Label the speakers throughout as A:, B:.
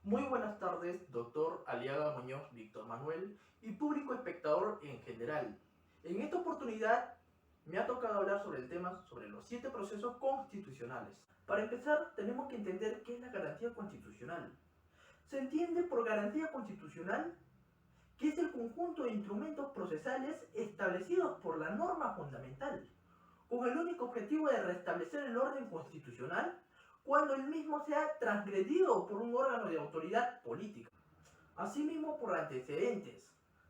A: Muy buenas tardes, doctor Aliaga Muñoz Víctor Manuel y público espectador en general. En esta oportunidad me ha tocado hablar sobre el tema sobre los 7 procesos constitucionales. Para empezar, tenemos que entender qué es la garantía constitucional. Se entiende por garantía constitucional que es el conjunto de instrumentos procesales establecidos por la norma fundamental, con el único objetivo de restablecer el orden constitucional cuando el mismo sea transgredido por un órgano de autoridad política. Asimismo, por antecedentes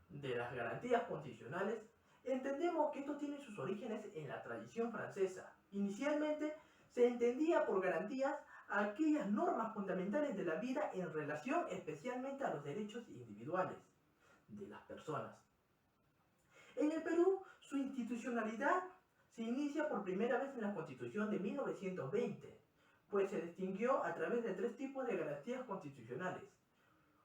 A: de las garantías constitucionales, entendemos que esto tiene sus orígenes en la tradición francesa. Inicialmente, se entendía por garantías a aquellas normas fundamentales de la vida en relación especialmente a los derechos individuales de las personas. En el Perú, su institucionalidad se inicia por primera vez en la Constitución de 1920, pues se distinguió a través de 3 tipos de garantías constitucionales.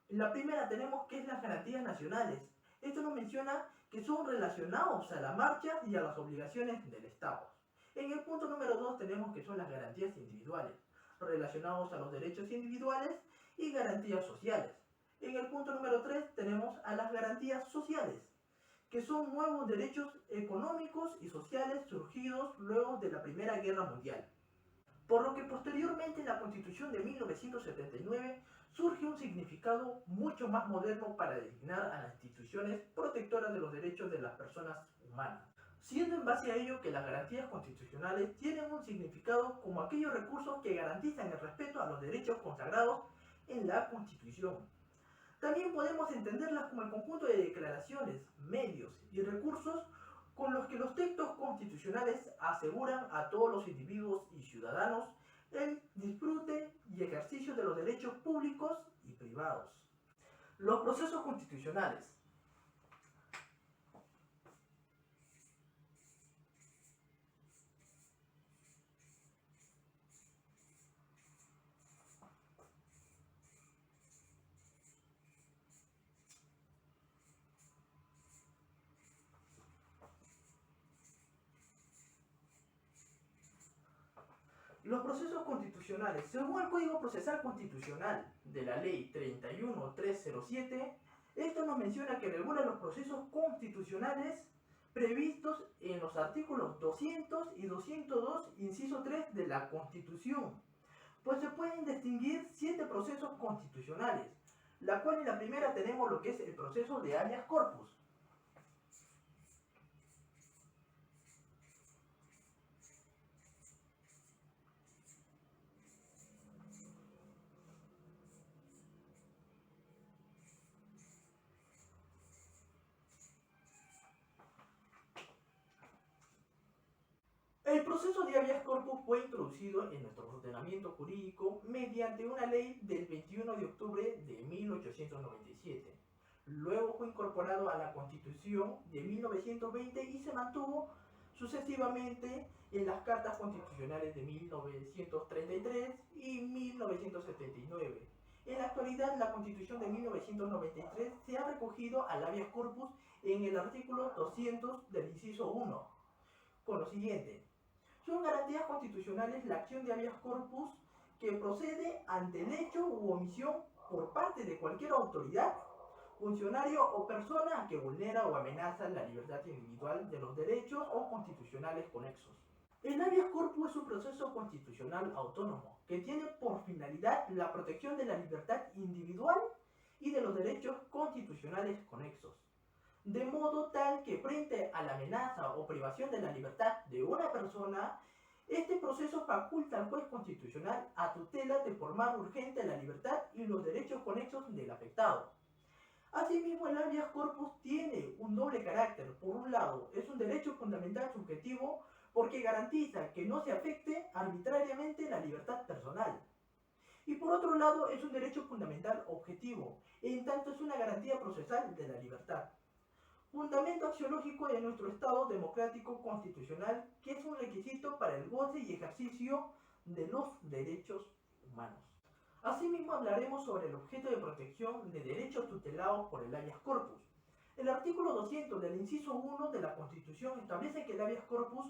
A: En la primera tenemos que es las garantías nacionales. Esto nos menciona que son relacionados a la marcha y a las obligaciones del Estado. En el punto número 2 tenemos que son las garantías individuales, relacionados a los derechos individuales y garantías sociales. En el punto número 3 tenemos a las garantías sociales, que son nuevos derechos económicos y sociales surgidos luego de la Primera Guerra Mundial. Por lo que posteriormente en la Constitución de 1979 surge un significado mucho más moderno para designar a las instituciones protectoras de los derechos de las personas humanas, siendo en base a ello que las garantías constitucionales tienen un significado como aquellos recursos que garantizan el respeto a los derechos consagrados en la Constitución. También podemos entenderlas como el conjunto de declaraciones, medios y recursos con los que los textos constitucionales aseguran a todos los individuos y ciudadanos el disfrute y ejercicio de los derechos públicos y privados. Los procesos constitucionales. Los procesos constitucionales, según el Código Procesal Constitucional de la Ley 31307, esto nos menciona que regula los procesos constitucionales previstos en los artículos 200 y 202, inciso 3 de la Constitución, pues se pueden distinguir 7 procesos constitucionales, la cual en la primera tenemos lo que es el proceso de habeas corpus. El proceso de habeas corpus fue introducido en nuestro ordenamiento jurídico mediante una ley del 21 de octubre de 1897. Luego fue incorporado a la Constitución de 1920 y se mantuvo sucesivamente en las cartas constitucionales de 1933 y 1979. En la actualidad, la Constitución de 1993 se ha recogido al habeas corpus en el artículo 200 del inciso 1, con lo siguiente: son garantías constitucionales la acción de habeas corpus que procede ante el hecho u omisión por parte de cualquier autoridad, funcionario o persona que vulnera o amenaza la libertad individual de los derechos o constitucionales conexos. El habeas corpus es un proceso constitucional autónomo que tiene por finalidad la protección de la libertad individual y de los derechos constitucionales conexos, de modo tal que frente a la amenaza o privación de la libertad de una persona, este proceso faculta al juez constitucional a tutela de forma urgente la libertad y los derechos conexos del afectado. Asimismo, el habeas corpus tiene un doble carácter. Por un lado, es un derecho fundamental subjetivo porque garantiza que no se afecte arbitrariamente la libertad personal. Y por otro lado, es un derecho fundamental objetivo, en tanto es una garantía procesal de la libertad. Fundamento axiológico de nuestro Estado democrático constitucional, que es un requisito para el goce y ejercicio de los derechos humanos. Asimismo, hablaremos sobre el objeto de protección de derechos tutelados por el habeas corpus. El artículo 200 del inciso 1 de la Constitución establece que el habeas corpus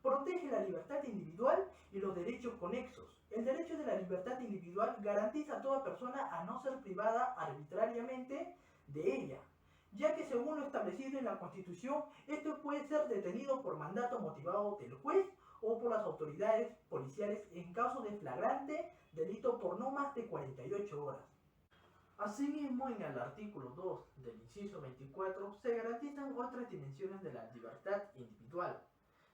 A: protege la libertad individual y los derechos conexos. El derecho de la libertad individual garantiza a toda persona a no ser privada arbitrariamente de ella, ya que según lo establecido en la Constitución, esto puede ser detenido por mandato motivado del juez o por las autoridades policiales en caso de flagrante delito por no más de 48 horas. Asimismo, en el artículo 2 del inciso 24 se garantizan otras dimensiones de la libertad individual,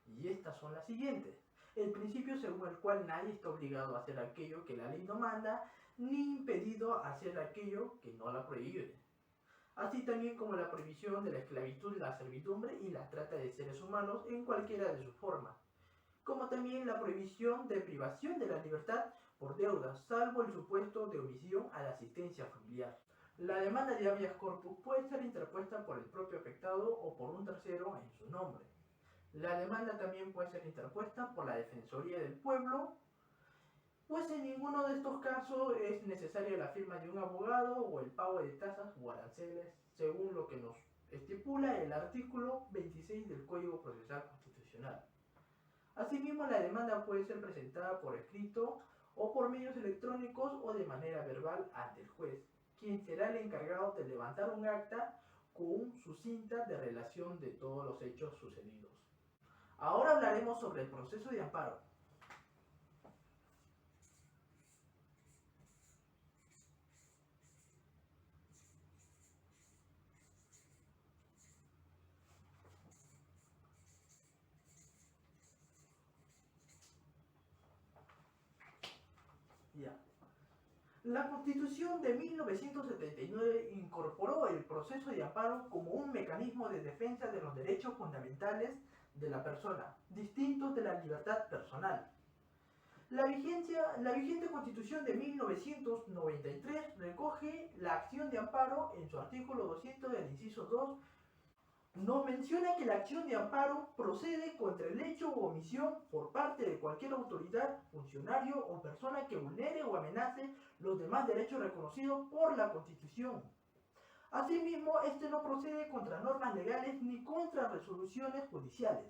A: y estas son las siguientes. El principio según el cual nadie está obligado a hacer aquello que la ley no manda, ni impedido a hacer aquello que no la prohíbe. Así también como la prohibición de la esclavitud, la servidumbre y la trata de seres humanos en cualquiera de sus formas, como también la prohibición de privación de la libertad por deuda, salvo el supuesto de omisión a la asistencia familiar. La demanda de habeas corpus puede ser interpuesta por el propio afectado o por un tercero en su nombre. La demanda también puede ser interpuesta por la Defensoría del Pueblo, pues en ninguno de estos casos es necesaria la firma de un abogado o el pago de tasas o aranceles, según lo que nos estipula el artículo 26 del Código Procesal Constitucional. Asimismo, la demanda puede ser presentada por escrito o por medios electrónicos o de manera verbal ante el juez, quien será el encargado de levantar un acta con sucinta de relación de todos los hechos sucedidos. Ahora hablaremos sobre el proceso de amparo. Ya. La Constitución de 1979 incorporó el proceso de amparo como un mecanismo de defensa de los derechos fundamentales de la persona, distintos de la libertad personal. La vigente Constitución de 1993 recoge la acción de amparo en su artículo 200 del inciso 2. Nos menciona que la acción de amparo procede contra el hecho o omisión por parte de cualquier autoridad, funcionario o persona que vulnere o amenace los demás derechos reconocidos por la Constitución. Asimismo, este no procede contra normas legales ni contra resoluciones judiciales.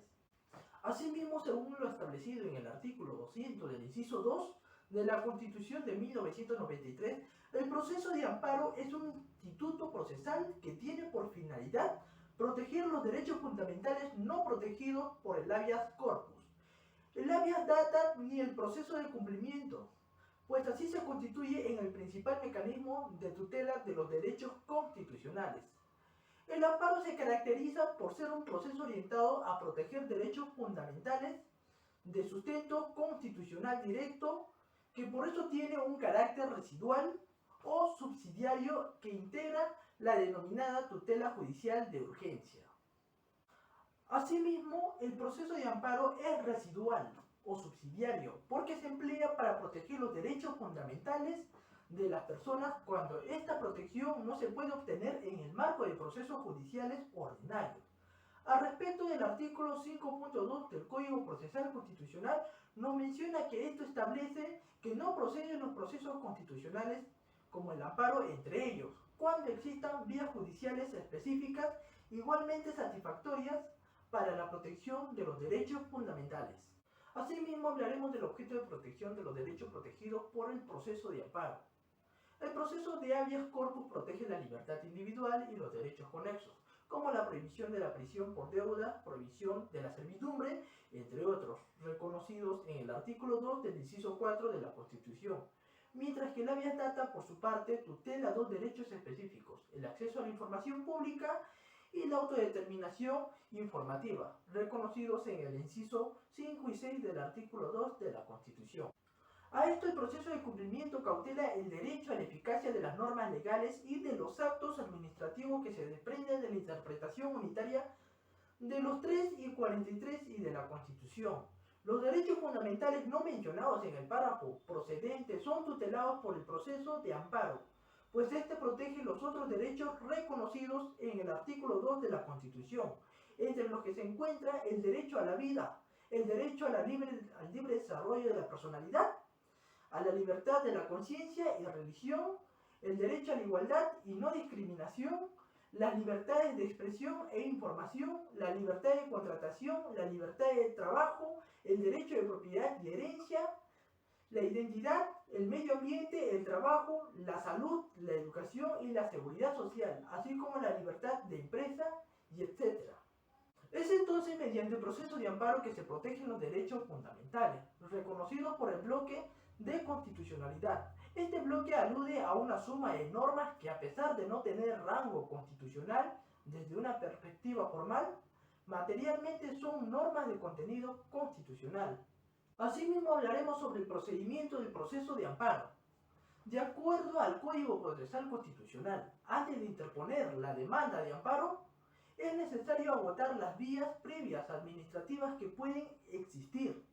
A: Asimismo, según lo establecido en el artículo 200 del inciso 2 de la Constitución de 1993, el proceso de amparo es un instituto procesal que tiene por finalidad proteger los derechos fundamentales no protegidos por el habeas corpus. El habeas data ni el proceso de cumplimiento, pues así se constituye en el principal mecanismo de tutela de los derechos constitucionales. El amparo se caracteriza por ser un proceso orientado a proteger derechos fundamentales de sustento constitucional directo, que por eso tiene un carácter residual o subsidiario que integra la denominada tutela judicial de urgencia. Asimismo, el proceso de amparo es residual o subsidiario porque se emplea para proteger los derechos fundamentales de las personas cuando esta protección no se puede obtener en el marco de procesos judiciales ordinarios. Al respecto del artículo 5.2 del Código Procesal Constitucional, nos menciona que esto establece que no proceden los procesos constitucionales como el amparo entre ellos, cuando existan vías judiciales específicas igualmente satisfactorias para la protección de los derechos fundamentales. Asimismo, hablaremos del objeto de protección de los derechos protegidos por el proceso de amparo. El proceso de habeas corpus protege la libertad individual y los derechos conexos, como la prohibición de la prisión por deuda, prohibición de la servidumbre, entre otros, reconocidos en el artículo 2 del inciso 4 de la Constitución. Mientras que el habeas data, por su parte, tutela dos derechos específicos: el acceso a la información pública y la autodeterminación informativa, reconocidos en el inciso 5 y 6 del artículo 2 de la Constitución. A esto el proceso de cumplimiento cautela el derecho a la eficacia de las normas legales y de los actos administrativos que se desprenden de la interpretación unitaria de los 3 y 43 y de la Constitución. Los derechos fundamentales no mencionados en el párrafo procedente son tutelados por el proceso de amparo, pues este protege los otros derechos reconocidos en el artículo 2 de la Constitución, entre los que se encuentra el derecho a la vida, el derecho al libre desarrollo de la personalidad, a la libertad de la conciencia y religión, el derecho a la igualdad y no discriminación, las libertades de expresión e información, la libertad de contratación, la libertad de trabajo, el derecho de propiedad y herencia, la identidad, el medio ambiente, el trabajo, la salud, la educación y la seguridad social, así como la libertad de empresa y etc. Es entonces mediante el proceso de amparo que se protegen los derechos fundamentales, reconocidos por el bloque de constitucionalidad. Este bloque alude a una suma de normas que, a pesar de no tener rango constitucional desde una perspectiva formal, materialmente son normas de contenido constitucional. Asimismo, hablaremos sobre el procedimiento del proceso de amparo. De acuerdo al Código Procesal Constitucional, antes de interponer la demanda de amparo, es necesario agotar las vías previas administrativas que pueden existir.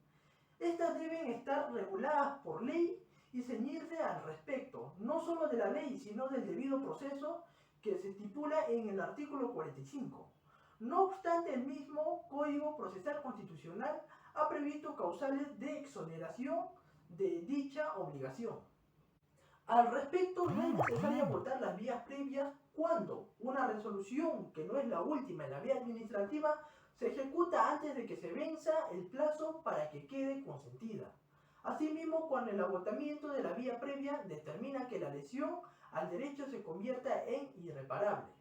A: Estas deben estar reguladas por ley y ceñirse al respecto, no solo de la ley, sino del debido proceso que se estipula en el artículo 45. No obstante, el mismo Código Procesal Constitucional ha previsto causales de exoneración de dicha obligación. Al respecto, no es necesario agotar las vías previas cuando una resolución, que no es la última en la vía administrativa, se ejecuta antes de que se venza el plazo para que quede consentida. Asimismo, cuando el agotamiento de la vía previa determina que la lesión al derecho se convierta en irreparable.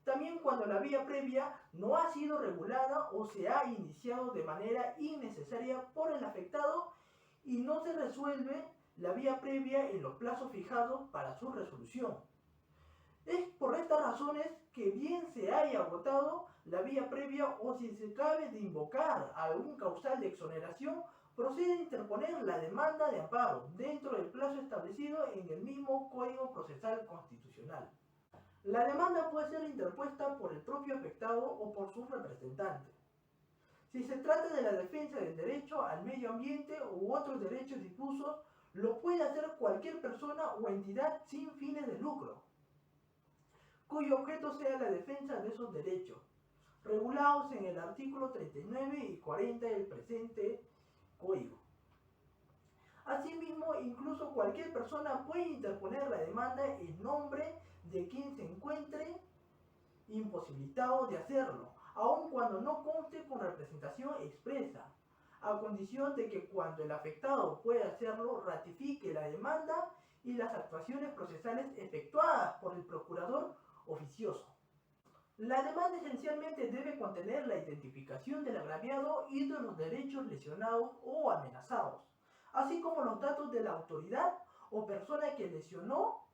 A: También cuando la vía previa no ha sido regulada o se ha iniciado de manera innecesaria por el afectado y no se resuelve la vía previa en los plazos fijados para su resolución. Es por estas razones que bien se haya agotado la vía previa o si se cabe de invocar algún causal de exoneración, procede a interponer la demanda de amparo dentro del plazo establecido en el mismo Código Procesal Constitucional. La demanda puede ser interpuesta por el propio afectado o por su representante. Si se trata de la defensa del derecho al medio ambiente u otros derechos difusos, lo puede hacer cualquier persona o entidad sin fines de lucro, cuyo objeto sea la defensa de esos derechos, regulados en el artículo 39 y 40 del presente Código. Asimismo, incluso cualquier persona puede interponer la demanda en nombre de quien se encuentre imposibilitado de hacerlo, aun cuando no conste con representación expresa, a condición de que cuando el afectado pueda hacerlo, ratifique la demanda y las actuaciones procesales efectuadas por el procurador oficioso. La demanda esencialmente debe contener la identificación del agraviado y de los derechos lesionados o amenazados, así como los datos de la autoridad o persona que lesionó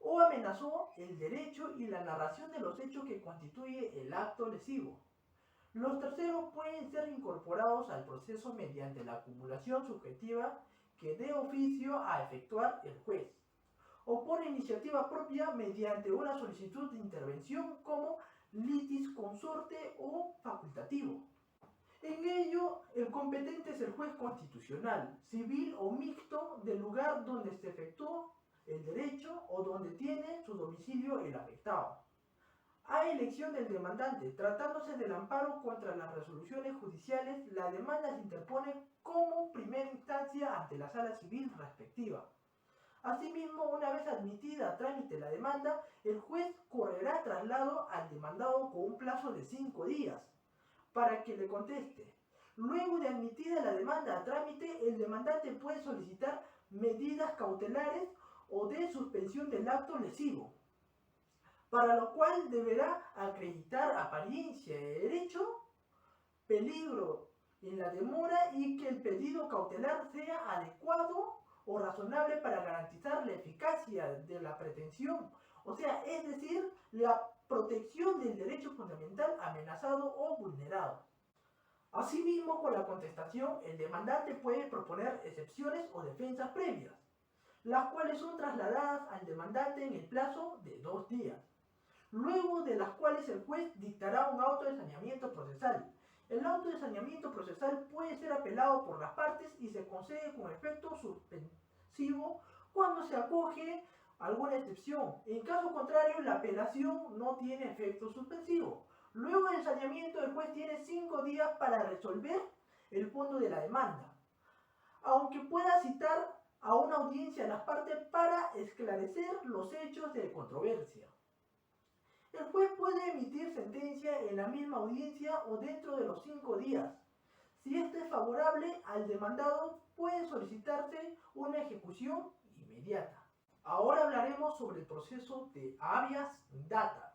A: o amenazó el derecho y la narración de los hechos que constituye el acto lesivo. Los terceros pueden ser incorporados al proceso mediante la acumulación subjetiva que dé oficio a efectuar el juez, o por iniciativa propia mediante una solicitud de intervención como litis consorte o facultativo. En ello, el competente es el juez constitucional, civil o mixto del lugar donde se efectuó el derecho o donde tiene su domicilio el afectado. A elección del demandante, tratándose del amparo contra las resoluciones judiciales, la demanda se interpone como primera instancia ante la sala civil respectiva. Asimismo, una vez admitida a trámite la demanda, el juez correrá traslado al demandado con un plazo de 5 días para que le conteste. Luego de admitida la demanda a trámite, el demandante puede solicitar medidas cautelares o de suspensión del acto lesivo, para lo cual deberá acreditar apariencia de derecho, peligro en la demora y que el pedido cautelar sea adecuado o razonable para garantizar la eficacia de la pretensión, o sea, es decir, la protección del derecho fundamental amenazado o vulnerado. Asimismo, con la contestación, el demandante puede proponer excepciones o defensas previas, las cuales son trasladadas al demandante en el plazo de 2 días, luego de las cuales el juez dictará un auto de saneamiento procesal. El auto de saneamiento procesal puede ser apelado por las partes y se concede con efecto suspensivo cuando se acoge alguna excepción. En caso contrario, la apelación no tiene efecto suspensivo. Luego del saneamiento, el juez tiene 5 días para resolver el fondo de la demanda, aunque pueda citar a una audiencia a las partes para esclarecer los hechos de controversia. El juez puede emitir sentencia en la misma audiencia o dentro de los 5 días. Si este es favorable al demandado, puede solicitarse una ejecución inmediata. Ahora hablaremos sobre el proceso de habeas data.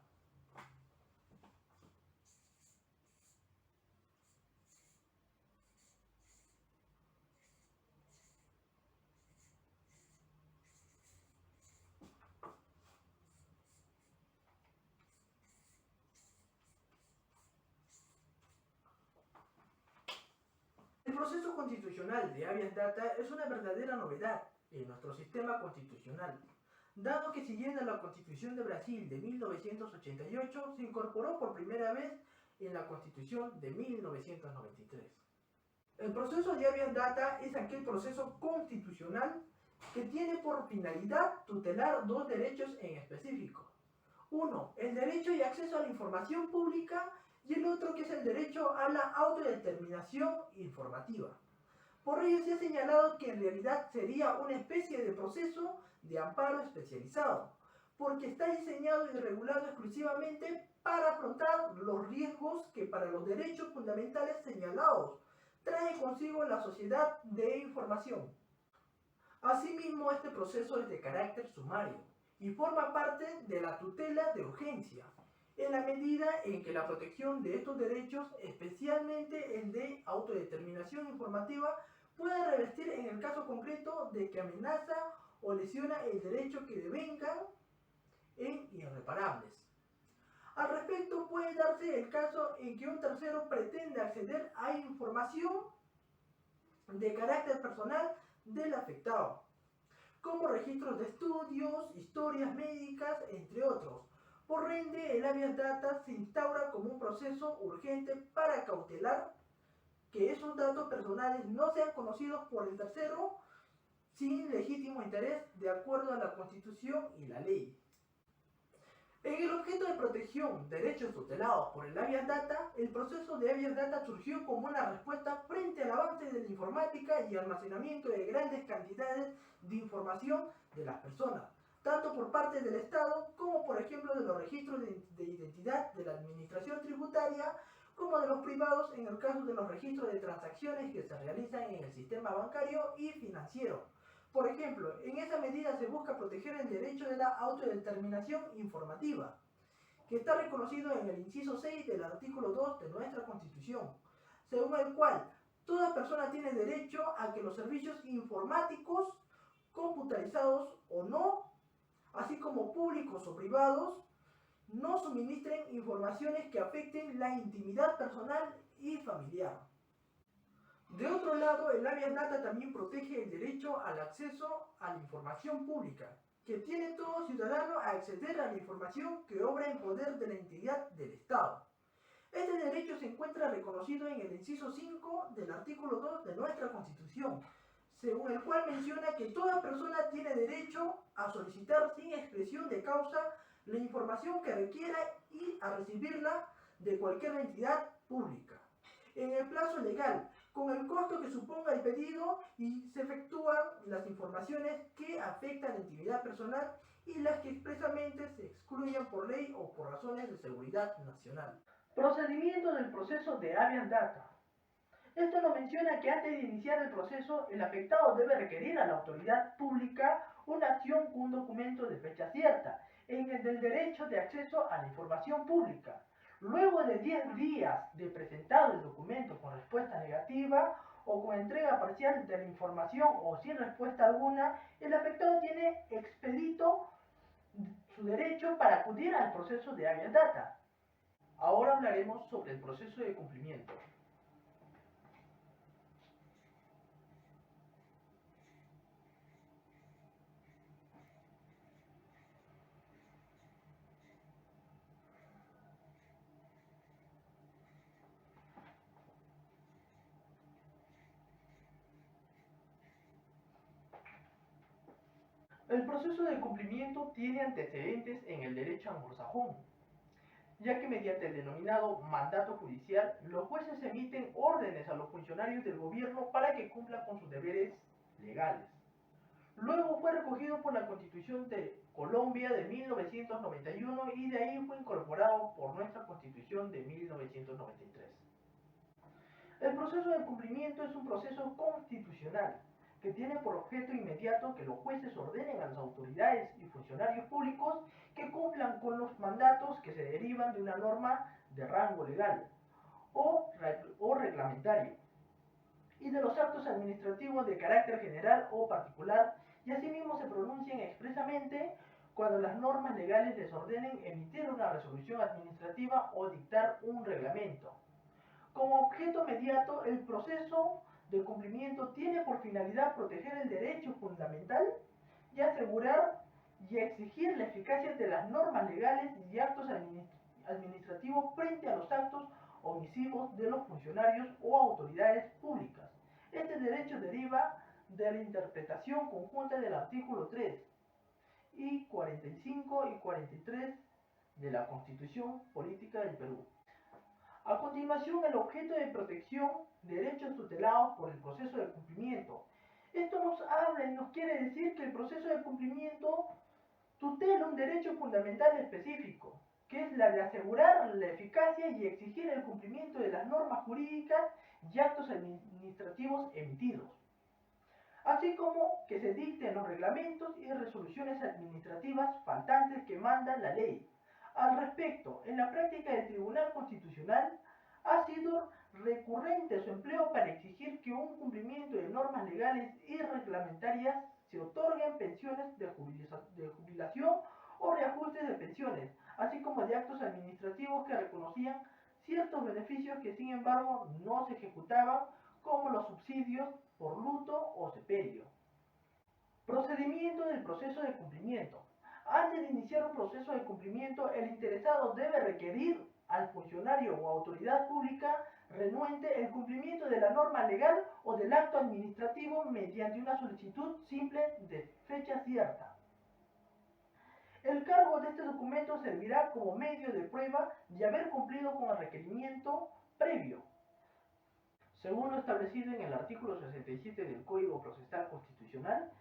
A: El proceso constitucional de habeas data es una verdadera novedad en nuestro sistema constitucional, dado que siguiendo la Constitución de Brasil de 1988 se incorporó por primera vez en la Constitución de 1993. El proceso de habeas data es aquel proceso constitucional que tiene por finalidad tutelar dos derechos en específico. Uno, el derecho y acceso a la información pública, y el otro que es el derecho a la autodeterminación informativa. Por ello se ha señalado que en realidad sería una especie de proceso de amparo especializado, porque está diseñado y regulado exclusivamente para afrontar los riesgos que para los derechos fundamentales señalados trae consigo la sociedad de información. Asimismo, este proceso es de carácter sumario y forma parte de la tutela de urgencia, en la medida en que la protección de estos derechos, especialmente el de autodeterminación informativa, puede revestir en el caso concreto de que amenaza o lesiona el derecho que devengan en irreparables. Al respecto, puede darse el caso en que un tercero pretende acceder a información de carácter personal del afectado, como registros de estudios, historias médicas, entre otros. Por ende, el habeas data se instaura como un proceso urgente para cautelar que esos datos personales no sean conocidos por el tercero sin legítimo interés de acuerdo a la Constitución y la ley. En el objeto de protección de derechos tutelados por el habeas data, el proceso de habeas data surgió como una respuesta frente al avance de la informática y almacenamiento de grandes cantidades de información de las personas, tanto por parte del Estado como por ejemplo de los registros de identidad de la administración tributaria, como de los privados en el caso de los registros de transacciones que se realizan en el sistema bancario y financiero. Por ejemplo, en esa medida se busca proteger el derecho de la autodeterminación informativa, que está reconocido en el inciso 6 del artículo 2 de nuestra Constitución, según el cual toda persona tiene derecho a que los servicios informáticos, computarizados o no, así como públicos o privados, no suministren informaciones que afecten la intimidad personal y familiar. De otro lado, el habeas data también protege el derecho al acceso a la información pública, que tiene todo ciudadano a acceder a la información que obra en poder de la entidad del Estado. Este derecho se encuentra reconocido en el inciso 5 del artículo 2 de nuestra Constitución, según el cual menciona que toda persona tiene derecho a solicitar sin expresión de causa la información que requiera y a recibirla de cualquier entidad pública, en el plazo legal, con el costo que suponga el pedido, y se efectúan las informaciones que afectan la intimidad personal y las que expresamente se excluyan por ley o por razones de seguridad nacional. Procedimiento del proceso de habeas data. Esto nos menciona que antes de iniciar el proceso, el afectado debe requerir a la autoridad pública una acción con un documento de fecha cierta, en el del derecho de acceso a la información pública. Luego de 10 días de presentado el documento con respuesta negativa o con entrega parcial de la información o sin respuesta alguna, el afectado tiene expedito su derecho para acudir al proceso de habeas data. Ahora hablaremos sobre el proceso de cumplimiento. El proceso de cumplimiento tiene antecedentes en el derecho anglosajón, ya que mediante el denominado mandato judicial, los jueces emiten órdenes a los funcionarios del gobierno para que cumplan con sus deberes legales. Luego fue recogido por la Constitución de Colombia de 1991 y de ahí fue incorporado por nuestra Constitución de 1993. El proceso de cumplimiento es un proceso constitucional que tiene por objeto inmediato que los jueces ordenen a las autoridades y funcionarios públicos que cumplan con los mandatos que se derivan de una norma de rango legal o reglamentario y de los actos administrativos de carácter general o particular, y asimismo se pronuncien expresamente cuando las normas legales les ordenen emitir una resolución administrativa o dictar un reglamento. Como objeto inmediato, el proceso de cumplimiento tiene por finalidad proteger el derecho fundamental y asegurar y exigir la eficacia de las normas legales y actos administrativos frente a los actos omisivos de los funcionarios o autoridades públicas. Este derecho deriva de la interpretación conjunta del artículo 3 y 45 y 43 de la Constitución Política del Perú. A continuación, el objeto de protección, derechos tutelados por el proceso de cumplimiento. Esto nos habla y nos quiere decir que el proceso de cumplimiento tutela un derecho fundamental específico, que es la de asegurar la eficacia y exigir el cumplimiento de las normas jurídicas y actos administrativos emitidos, así como que se dicten los reglamentos y resoluciones administrativas faltantes que manda la ley. Al respecto, en la práctica del Tribunal Constitucional ha sido recurrente su empleo para exigir que un cumplimiento de normas legales y reglamentarias se otorguen pensiones de jubilación o reajustes de pensiones, así como de actos administrativos que reconocían ciertos beneficios que sin embargo no se ejecutaban, como los subsidios por luto o sepelio. Procedimiento del proceso de cumplimiento. Antes de iniciar un proceso de cumplimiento, el interesado debe requerir al funcionario o autoridad pública renuente el cumplimiento de la norma legal o del acto administrativo mediante una solicitud simple de fecha cierta. El cargo de este documento servirá como medio de prueba de haber cumplido con el requerimiento previo, según lo establecido en el artículo 67 del Código Procesal Constitucional.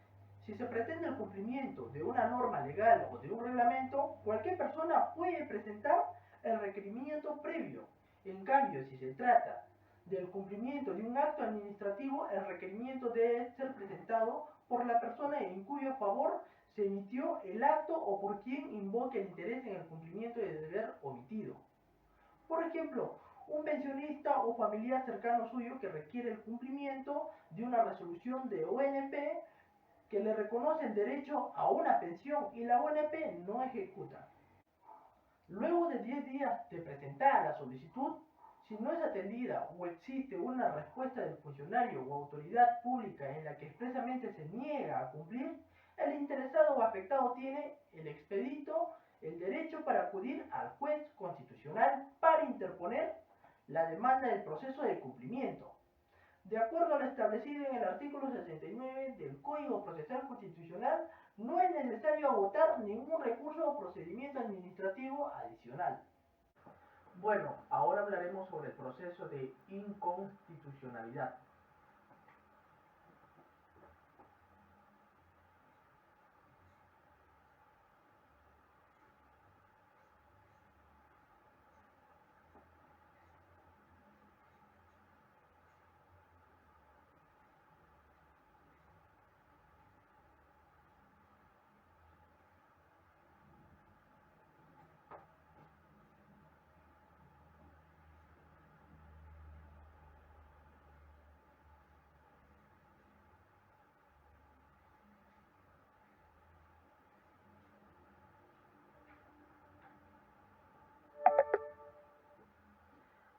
A: Si se pretende el cumplimiento de una norma legal o de un reglamento, cualquier persona puede presentar el requerimiento previo. En cambio, si se trata del cumplimiento de un acto administrativo, el requerimiento debe ser presentado por la persona en cuyo favor se emitió el acto o por quien invoque el interés en el cumplimiento del deber omitido. Por ejemplo, un pensionista o familiar cercano suyo que requiere el cumplimiento de una resolución de ONP que le reconoce el derecho a una pensión y la ONP no ejecuta. Luego de 10 días de presentar la solicitud, si no es atendida o existe una respuesta del funcionario o autoridad pública en la que expresamente se niega a cumplir, el interesado o afectado tiene el expedito, el derecho para acudir al juez constitucional para interponer la demanda del proceso de cumplimiento. De acuerdo a lo establecido en el artículo 69 del Código Procesal Constitucional, no es necesario agotar ningún recurso o procedimiento administrativo adicional. Bueno, ahora hablaremos sobre el proceso de inconstitucionalidad.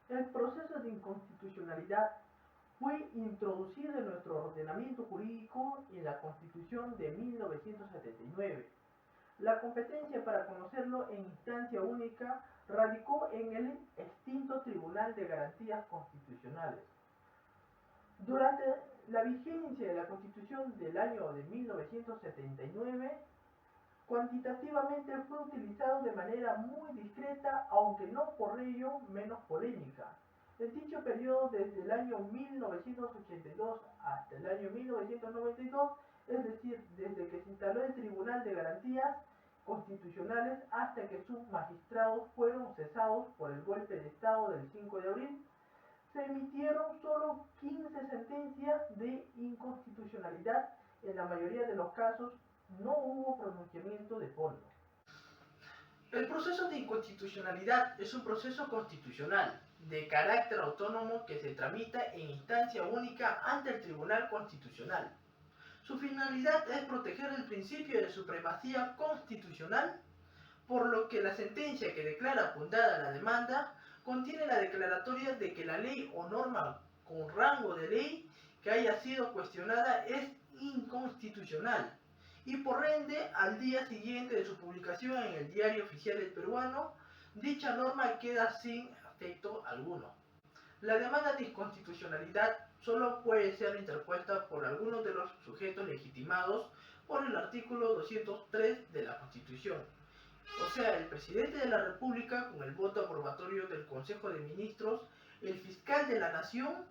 A: El proceso de inconstitucionalidad fue introducido en nuestro ordenamiento jurídico en la Constitución de 1979. La competencia para conocerlo en instancia única radicó en el extinto Tribunal de Garantías Constitucionales. Durante la vigencia de la Constitución del año de 1979, cuantitativamente fue utilizado de manera muy discreta, aunque no por ello menos polémica. En dicho periodo, desde el año 1982 hasta el año 1992, es decir, desde que se instaló el Tribunal de Garantías Constitucionales hasta que sus magistrados fueron cesados por el golpe de Estado del 5 de abril, se emitieron solo 15 sentencias de inconstitucionalidad. En la mayoría de los casos no hubo pronunciamiento de fondo. El proceso de inconstitucionalidad es un proceso constitucional de carácter autónomo que se tramita en instancia única ante el Tribunal Constitucional. Su finalidad es proteger el principio de supremacía constitucional, por lo que la sentencia que declara fundada la demanda contiene la declaratoria de que la ley o norma con rango de ley que haya sido cuestionada es inconstitucional y por ende al día siguiente de su publicación en el Diario Oficial del Peruano, dicha norma queda sin efecto alguno. La demanda de inconstitucionalidad solo puede ser interpuesta por algunos de los sujetos legitimados por el artículo 203 de la Constitución, o sea, el presidente de la República con el voto aprobatorio del Consejo de Ministros, el fiscal de la Nación,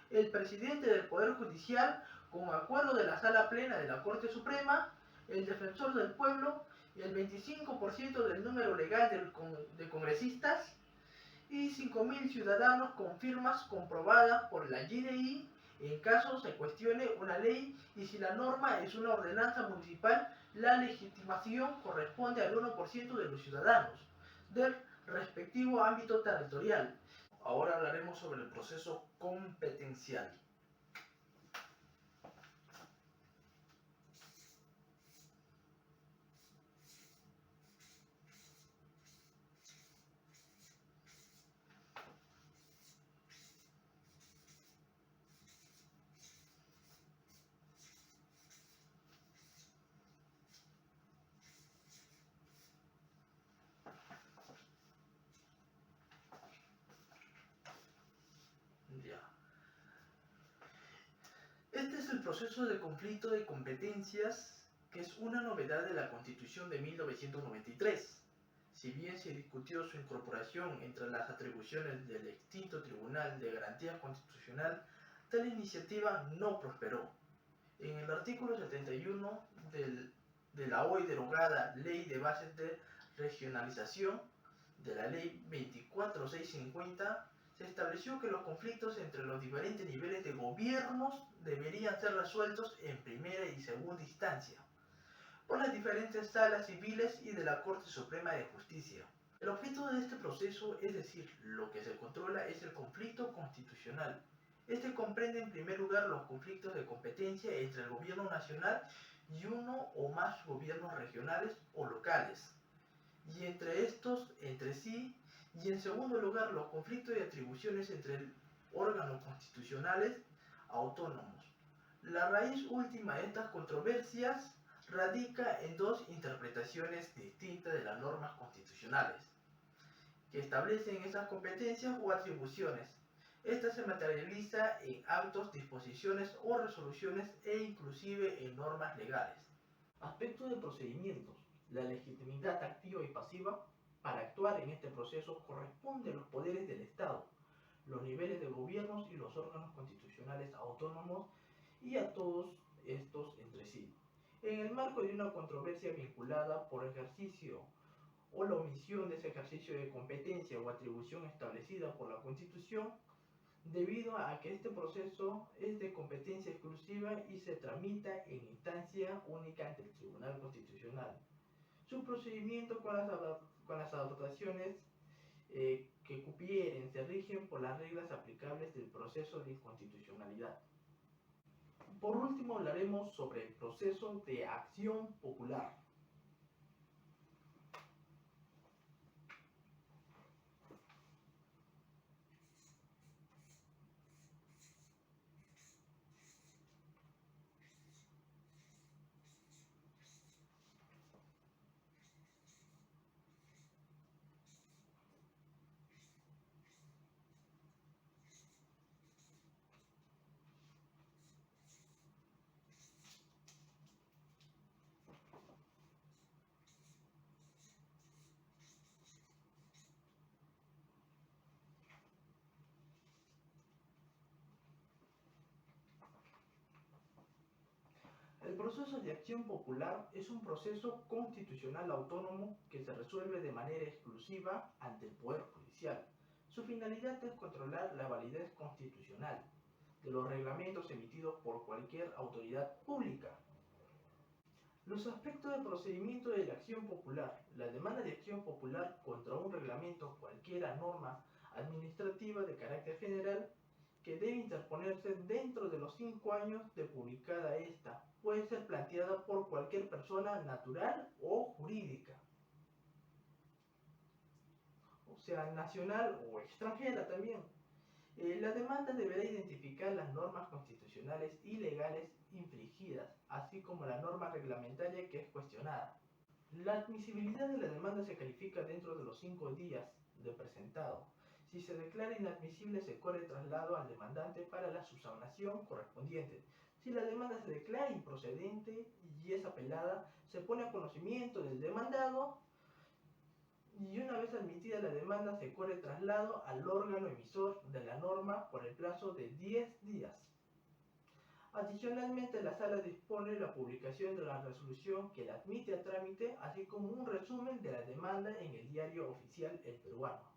A: el presidente del Poder Judicial con acuerdo de la Sala Plena de la Corte Suprema, el defensor del pueblo, el 25% del número legal de congresistas y 5.000 ciudadanos con firmas comprobadas por la GDI en caso se cuestione una ley y si la norma es una ordenanza municipal, la legitimación corresponde al 1% de los ciudadanos del respectivo ámbito territorial. Ahora hablaremos sobre el proceso competencial. Este es el proceso de conflicto de competencias, que es una novedad de la Constitución de 1993. Si bien se discutió su incorporación entre las atribuciones del extinto Tribunal de Garantía Constitucional, tal iniciativa no prosperó. En el artículo 71 de la hoy derogada Ley de Bases de Regionalización de la Ley 24650, se estableció que los conflictos entre los diferentes niveles de gobiernos deberían ser resueltos en primera y segunda instancia por las diferentes salas civiles y de la Corte Suprema de Justicia. El objeto de este proceso, es decir, lo que se controla, es el conflicto constitucional. Este comprende en primer lugar los conflictos de competencia entre el gobierno nacional y uno o más gobiernos regionales o locales, y entre estos entre sí, y en segundo lugar los conflictos de atribuciones entre órganos constitucionales autónomos. La raíz última de estas controversias radica en dos interpretaciones distintas de las normas constitucionales que establecen esas competencias o atribuciones. Esta se materializa en actos, disposiciones o resoluciones e inclusive en normas legales. Aspectos de procedimientos. La legitimidad activa y pasiva para actuar en este proceso corresponde a los poderes del Estado, los niveles de gobiernos y los órganos constitucionales autónomos y a todos estos entre sí. En el marco de una controversia vinculada por ejercicio o la omisión de ese ejercicio de competencia o atribución establecida por la Constitución, debido a que este proceso es de competencia exclusiva y se tramita en instancia única ante el Tribunal Constitucional. Su procedimiento con las adaptaciones que cupieren se rigen por las reglas aplicables del proceso de inconstitucionalidad. Por último hablaremos sobre el proceso de acción popular. El proceso de acción popular es un proceso constitucional autónomo que se resuelve de manera exclusiva ante el Poder Judicial. Su finalidad es controlar la validez constitucional de los reglamentos emitidos por cualquier autoridad pública. Los aspectos del procedimiento de la acción popular. La demanda de acción popular contra un reglamento, cualquiera norma administrativa de carácter general, que debe interponerse dentro de los 5 años de publicada esta, puede ser planteada por cualquier persona natural o jurídica, o sea, nacional o extranjera también. La demanda deberá identificar las normas constitucionales y legales infringidas, así como la norma reglamentaria que es cuestionada. La admisibilidad de la demanda se califica dentro de los 5 días de presentado. Si se declara inadmisible, se corre traslado al demandante para la subsanación correspondiente. Si la demanda se declara improcedente y es apelada, se pone a conocimiento del demandado y una vez admitida la demanda se corre traslado al órgano emisor de la norma por el plazo de 10 días. Adicionalmente, la sala dispone la publicación de la resolución que la admite a trámite, así como un resumen de la demanda en el diario oficial El Peruano.